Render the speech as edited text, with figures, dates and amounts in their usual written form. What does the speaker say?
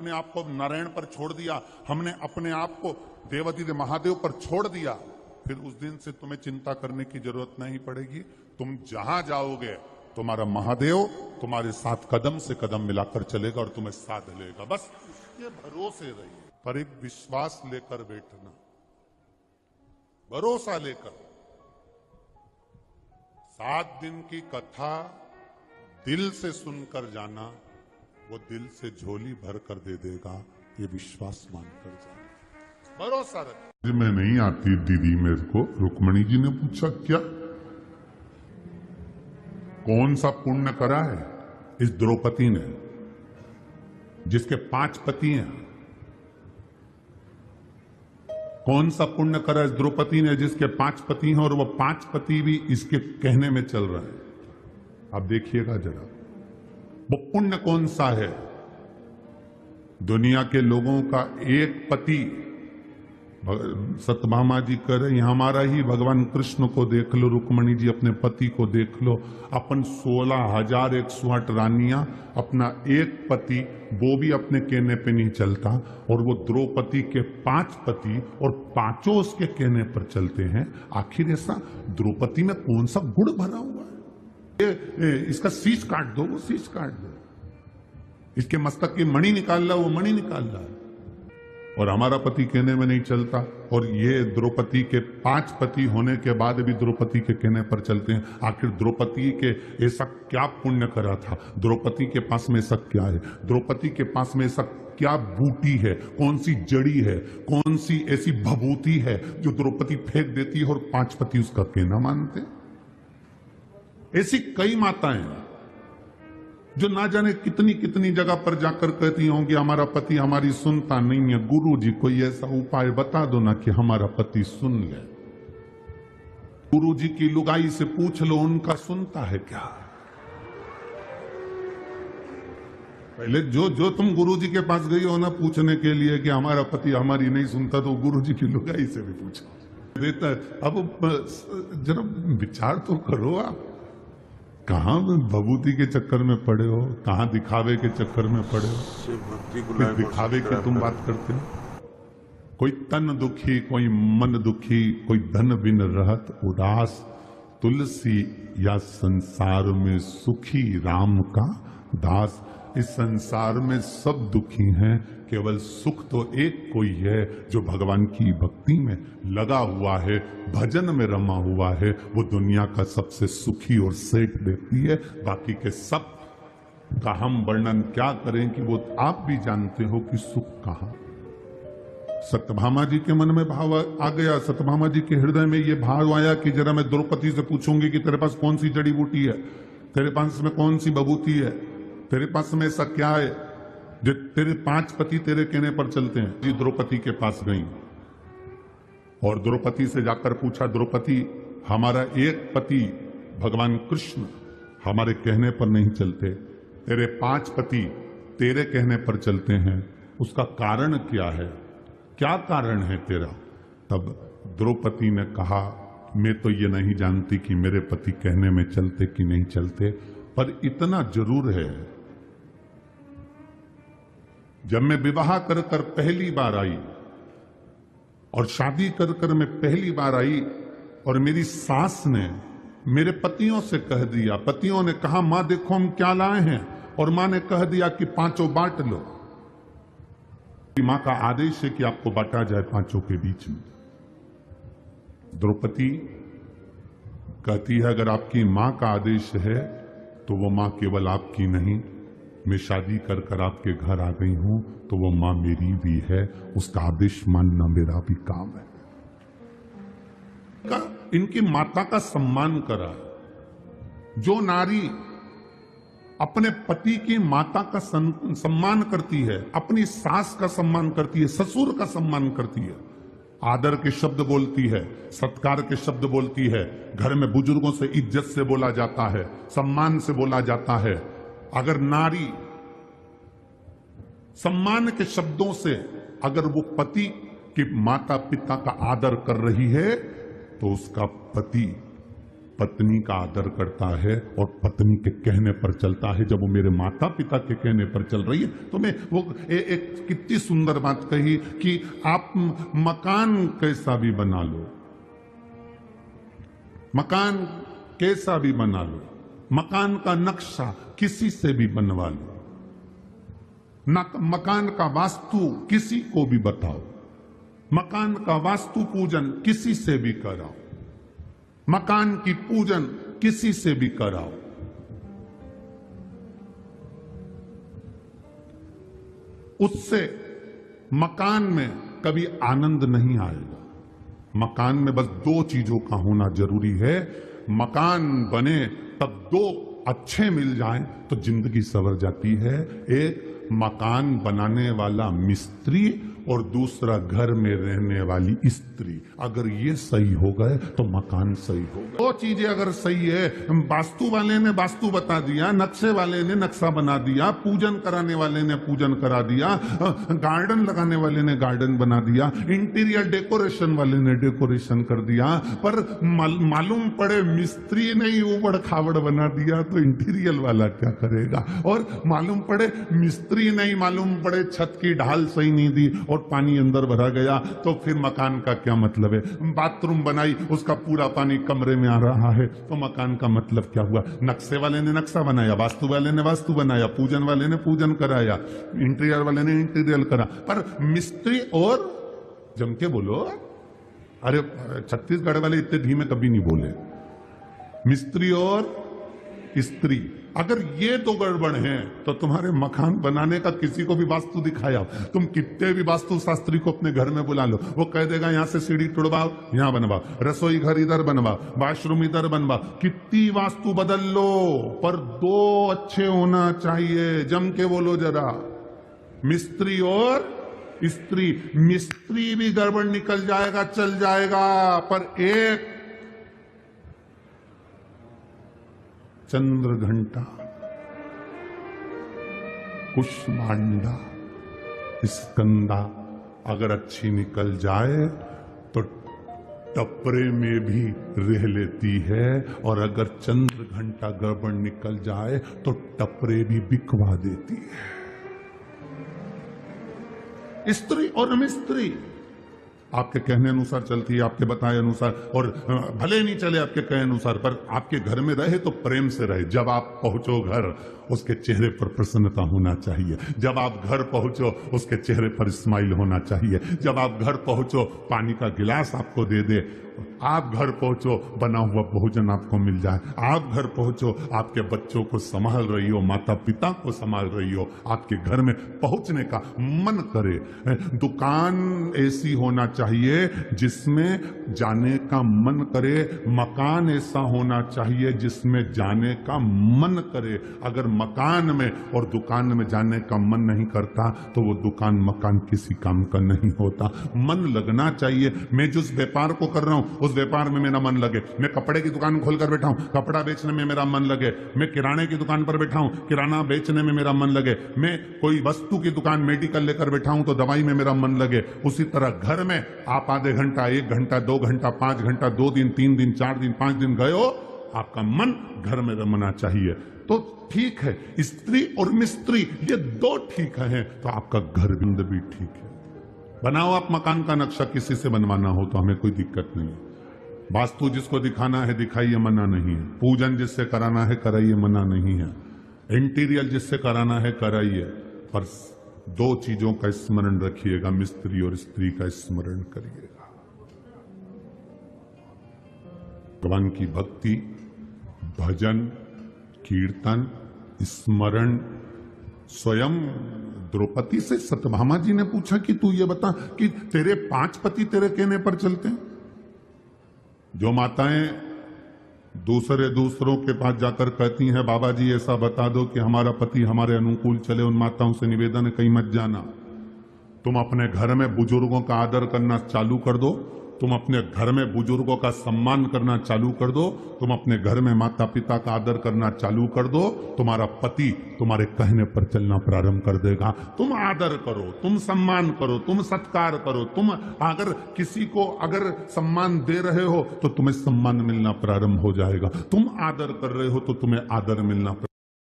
अपने आप को नारायण पर छोड़ दिया, हमने अपने आप को देवाधिदेव महादेव पर छोड़ दिया, फिर उस दिन से तुम्हें चिंता करने की जरूरत नहीं पड़ेगी। तुम जहां जाओगे तुम्हारा महादेव तुम्हारे साथ कदम से कदम मिलाकर चलेगा और तुम्हें साध लेगा। बस इसके भरोसे रहिए, पर एक विश्वास लेकर बैठना, भरोसा लेकर। 7 दिन की कथा दिल से सुनकर जाना, वो दिल से झोली भर कर दे देगा, ये विश्वास मानकर जाना, भरोसा रख। मैं नहीं आती दीदी मेरे को, रुक्मणी जी ने पूछा क्या, कौन सा पुण्य करा है इस द्रौपदी ने जिसके 5 पति हैं? कौन सा पुण्य करा इस द्रौपदी ने जिसके 5 पति हैं और वो 5 पति भी इसके कहने में चल रहे हैं? आप देखिएगा जरा, वो पुण्य कौन सा है? दुनिया के लोगों का एक पति, सत्यभामा जी कह रहे हैं हमारा ही भगवान कृष्ण को देख लो, रुक्मणी जी अपने पति को देख लो, अपन 16,108 रानियां, अपना एक पति वो भी अपने कहने पे नहीं चलता, और वो द्रौपदी के 5 पति और 5 उसके कहने पर चलते हैं। आखिर ऐसा द्रौपदी में कौन सा गुण भरा हुआ है? इसका शीश काट दो, वो शीश काट दो, इसके मस्तक की मणि निकाल ला, वो मणि निकाल ला, और हमारा पति कहने में नहीं चलता। और ये द्रौपदी के 5 पति होने के बाद भी द्रौपदी के कहने पर चलते हैं। आखिर द्रौपदी के ऐसा क्या पुण्य करा था? द्रौपदी के पास में ऐसा क्या है? द्रौपदी के पास में ऐसा क्या बूटी है, कौन सी जड़ी है, कौन सी ऐसी भभूति है जो द्रौपदी फेंक देती है और 5 पति उसका कहना मानते? ऐसी कई माताएं जो ना जाने कितनी कितनी जगह पर जाकर कहती होंगी हमारा पति हमारी सुनता नहीं है, गुरु जी कोई ऐसा उपाय बता दो ना कि हमारा पति सुन ले। गुरु जी की लुगाई से पूछ लो उनका सुनता है क्या? पहले जो तुम गुरु जी के पास गई हो ना पूछने के लिए कि हमारा पति हमारी नहीं सुनता, तो गुरु जी की लुगाई से भी पूछो बेहतर। अब जरा विचार तो करो, आप कहां भभूति के चक्कर में पड़े हो, कहां दिखावे के चक्कर में पड़े हो? दिखावे की तुम बात करते हो। कोई तन दुखी, कोई मन दुखी, कोई धन बिन रहत उदास, तुलसी या संसार में सुखी राम का दास। इस संसार में सब दुखी हैं, केवल सुख तो एक कोई है जो भगवान की भक्ति में लगा हुआ है, भजन में रमा हुआ है, वो दुनिया का सबसे सुखी और सेठ व्यक्ति है। बाकी के सब का हम वर्णन क्या करें कि वो आप भी जानते हो कि सुख कहां। सत्यभामा जी के मन में भाव आ गया, सत्यभामा जी के हृदय में ये भाव आया कि जरा मैं द्रौपदी से पूछूंगी कि तेरे पास कौन सी जड़ी बूटी है, तेरे पास में कौन सी भभूति है, तेरे पास में ऐसा क्या है जो तेरे 5 पति तेरे कहने पर चलते हैं। जी द्रौपदी के पास गई और द्रौपदी से जाकर पूछा, द्रौपदी हमारा एक पति भगवान कृष्ण हमारे कहने पर नहीं चलते, तेरे 5 पति तेरे कहने पर चलते हैं, उसका कारण क्या है? क्या कारण है तेरा? तब द्रौपदी ने कहा, मैं तो ये नहीं जानती कि मेरे पति कहने में चलते कि नहीं चलते, पर इतना जरूर है जब मैं विवाह कर कर पहली बार आई और शादी कर कर मैं पहली बार आई और मेरी सास ने मेरे पतियों से कह दिया, पतियों ने कहा मां देखो हम क्या लाए हैं, और मां ने कह दिया कि 5 बांट लो। मां का आदेश है कि आपको बांटा जाए 5 के बीच में। द्रौपदी कहती है अगर आपकी मां का आदेश है तो वो मां केवल आपकी नहीं, मैं शादी कर कर आपके घर आ गई हूं तो वो मां मेरी भी है, उसका आदेश मानना मेरा भी काम है। इनकी माता का सम्मान करा। जो नारी अपने पति की माता का सम्मान करती है, अपनी सास का सम्मान करती है, ससुर का सम्मान करती है, आदर के शब्द बोलती है, सत्कार के शब्द बोलती है, घर में बुजुर्गों से इज्जत से बोला जाता है, सम्मान से बोला जाता है। अगर नारी सम्मान के शब्दों से अगर वो पति के माता पिता का आदर कर रही है तो उसका पति पत्नी का आदर करता है और पत्नी के कहने पर चलता है। जब वो मेरे माता पिता के कहने पर चल रही है तो मैं वो एक कितनी सुंदर बात कही कि आप मकान कैसा भी बना लो, मकान कैसा भी बना लो, मकान का नक्शा किसी से भी बनवा लो, मकान का वास्तु किसी को भी बताओ, मकान का वास्तु पूजन किसी से भी कराओ, मकान की पूजन किसी से भी कराओ, उससे मकान में कभी आनंद नहीं आएगा। मकान में बस दो चीजों का होना जरूरी है। मकान बने तब दो अच्छे मिल जाएं तो जिंदगी संवर जाती है। एक मकान बनाने वाला मिस्त्री और दूसरा घर में रहने वाली स्त्री। अगर ये सही हो गए तो मकान सही होगा। दो चीजें अगर सही है, वास्तु वाले ने वास्तु बता दिया, नक्शे वाले ने नक्शा बना दिया, पूजन कराने वाले ने पूजन करा दिया, गार्डन लगाने वाले ने गार्डन बना दिया, इंटीरियर डेकोरेशन वाले ने डेकोरेशन कर दिया, पर मालूम पड़े मिस्त्री ने ही ऊबड़ खाबड़ बना दिया तो इंटीरियर वाला क्या करेगा। और मालूम पड़े मिस्त्री नहीं, मालूम पड़े छत की ढाल सही नहीं दी और पानी अंदर भरा गया तो फिर मकान का क्या मतलब है। बाथरूम बनाई, उसका पूरा पानी कमरे में आ रहा है तो मकान का मतलब क्या हुआ। नक्शे वाले ने नक्शा बनाया, वास्तु वाले ने वास्तु बनाया, पूजन वाले ने पूजन कराया, इंटीरियर वाले ने इंटीरियर करा, पर मिस्त्री और जम के बोलो। अरे छत्तीसगढ़ वाले इतने धीमे कभी नहीं बोले। मिस्त्री और स्त्री, अगर ये दो गड़बड़ हैं तो तुम्हारे मकान बनाने का किसी को भी वास्तु दिखाया, तुम कितने भी वास्तु शास्त्री को अपने घर में बुला लो, वो कह देगा यहां से सीढ़ी तुड़वाओ, यहां बनवाओ, रसोई घर इधर बनवाओ, वॉशरूम इधर बनवाओ, कितनी वास्तु बदल लो, पर दो अच्छे होना चाहिए। जम के बोलो जरा, मिस्त्री और स्त्री। मिस्त्री भी गड़बड़ निकल जाएगा, चल जाएगा, पर एक चंद्र घंटा, कुष्मांडा, स्कंदा अगर अच्छी निकल जाए तो टपरे में भी रह लेती है, और अगर चंद्र घंटा गड़बड़ निकल जाए तो टपरे भी बिकवा देती है। स्त्री और मिस्त्री आपके कहने अनुसार चलती है, आपके बताए अनुसार, और भले नहीं चले आपके कहे अनुसार, पर आपके घर में रहे तो प्रेम से रहे। जब आप पहुंचो घर, उसके चेहरे पर प्रसन्नता होना चाहिए। जब आप घर पहुंचो, उसके चेहरे पर स्माइल होना चाहिए। जब आप घर पहुंचो, पानी का गिलास आपको दे दे। आप घर पहुंचो, बना हुआ भोजन आपको मिल जाए। आप घर पहुंचो, आपके बच्चों को संभाल रही हो, माता पिता को संभाल रही हो, आपके घर में पहुंचने का मन करे। दुकान ऐसी होना चाहिए जिसमें जाने का मन करे, मकान ऐसा होना चाहिए जिसमें जाने का मन करे। अगर मकान में और दुकान में जाने का मन नहीं करता तो वो दुकान मकान किसी काम का नहीं होता। मन लगना चाहिए। मैं जिस व्यापार को कर रहा हूं उस व्यापार में मेरा मन लगे। मैं कपड़े की दुकान खोलकर बैठा हूं, कपड़ा बेचने में मेरा मन लगे। मैं किराने की दुकान पर बैठा हूं, किराना बेचने में मेरा मन लगे। मैं कोई वस्तु की दुकान मेडिकल लेकर बैठा हूं तो दवाई में मेरा मन लगे। उसी तरह घर में आप आधे घंटा, 1 घंटा, 2 घंटा, 5 घंटा, 2 दिन, 3 दिन, 4 दिन, 5 दिन गए हो, आपका मन घर में रमना चाहिए। तो ठीक है, स्त्री और मिस्त्री ये दो ठीक है तो आपका घर भी ठीक है। बनाओ आप मकान का नक्शा, किसी से बनवाना हो तो हमें कोई दिक्कत नहीं है। वास्तु जिसको दिखाना है दिखाइए, मना नहीं है। पूजन जिससे कराना है कराइए, मना नहीं है। इंटीरियर जिससे कराना है कराइए, पर 2 चीजों का स्मरण रखिएगा, मिस्त्री और स्त्री का स्मरण करिएगा। भगवान की भक्ति, भजन, कीर्तन, स्मरण। स्वयं द्रौपदी से सत्यभामा जी ने पूछा कि तू ये बता कि तेरे 5 पति तेरे कहने पर चलते हैं। जो माताएं दूसरों के पास जाकर कहती हैं बाबा जी ऐसा बता दो कि हमारा पति हमारे अनुकूल चले, उन माताओं से निवेदन है कहीं मत जाना। तुम अपने घर में बुजुर्गों का आदर करना चालू कर दो, तुम अपने घर में बुजुर्गों का सम्मान करना चालू कर दो, तुम अपने घर में माता पिता का आदर करना चालू कर दो, तुम्हारा पति तुम्हारे कहने पर चलना प्रारंभ कर देगा। तुम आदर करो, तुम सम्मान करो, तुम सत्कार करो, तुम अगर किसी को अगर सम्मान दे रहे हो तो तुम्हें सम्मान मिलना प्रारंभ हो जाएगा। तुम आदर कर रहे हो तो तुम्हें आदर मिलना